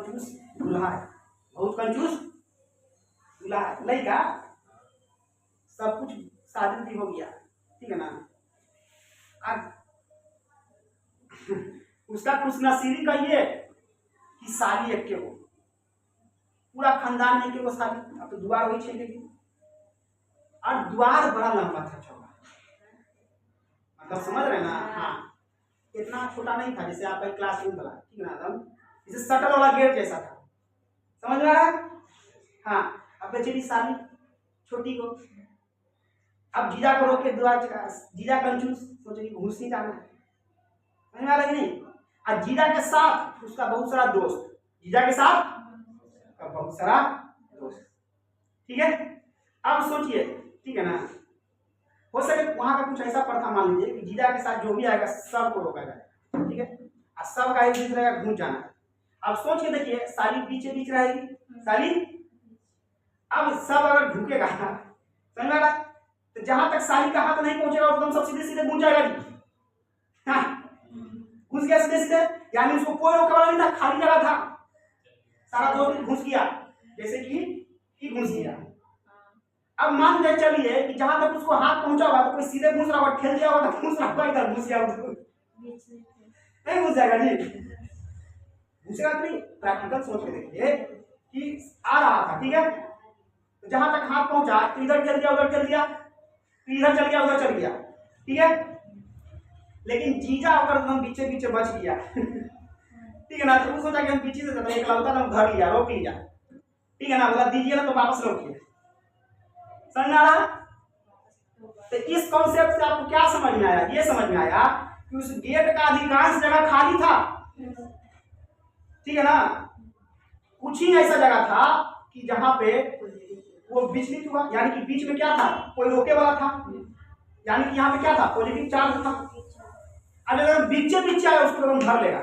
कंजूस दूल्हा है, बहुत कंजूस दूल्हा है। लड़का सब कुछ शादी भी हो गया, ठीक है ना। अब उसका खुशनसीबी कहिए कि साली एक के हो, पूरा खानदान में के वो साली। अब तो द्वार वही छेकेगी, और द्वार बड़ा लंबा था चौड़ा, मतलब समझ रहे ना। हाँ, इतना छोटा नहीं था जैसे आपका क्लासरूम वाला, ठीक है ना, एकदम जैसे शटल वाला गेट जैसा था, समझ में आ रहा है। हाँ, अब बेचारी साली छोटी को, अब जीजा को रोक के द्वार चढ़ा, जीजा कंजूस सोचे घूस नहीं जाना है, समझ में आ रहा है नहीं। और जीजा के साथ उसका बहुत सारा दोस्त, जीजा के साथ का बहुत सारा दोस्त, ठीक है। अब सोचिए, ठीक है ना, हो सके वहां का कुछ ऐसा प्रथा मान लीजिए कि जीजा के साथ जो भी आएगा सबको रोका जाए, ठीक है, और सबका एक बीच रहेगा, घूम जाना है। अब सोच के देखिए, साली पीछे बीच रहेगी, साली अब सब अगर झुकेगा, समझ में आ रहा है, तो जहां तक साली का हाथ नहीं पहुंचेगा एकदम सब सीधे सीधे घूम जाएगा जी। हाँ, घुस गया सीधे सीधे, यानी उसको कोई रोकने वाला नहीं था, खाली जगह था, सारा दोस्त घुस गया, जैसे कि घुस गया। अब मान के चलिए कि जहां तक उसको हाथ पहुंचा होगा तो कोई सीधे घुस रहा होगा, खेल दिया होगा तो घुस रहा होगा, इधर घुस गया नहीं घुस जाएगा जी, घुसेगा तो नहीं। प्रैक्टिकल सोच के देखिए कि आ रहा था, ठीक है, तो जहां तक हाथ पहुंचा तो इधर चल गया, उधर चल गया, इधर चल गया, उधर चल गया, ठीक है। लेकिन जीजा होकर एकदम पीछे पीछे बच गया, ठीक है ना। तो सोचा कि हम पीछे से चलते, एक लौटा ना धर लिया, रोक लिया, ठीक है ना, बोला दीजिए ना तो वापस रोकिए, समझ में आ रहा। तो इस कॉन्सेप्ट से आपको क्या समझ में आया, ये समझ में आया कि उस गेट का अधिकांश जगह खाली था, ठीक है ना। कुछ ही ऐसा जगह था कि जहां पे वो विचलित हुआ, यानी कि बीच में क्या था, कोई रोके वाला था, यानी कि यहाँ पे क्या था, पॉजिटिव चार्ज था। अगर बीचे बीचे आया उसको हम धर लेगा,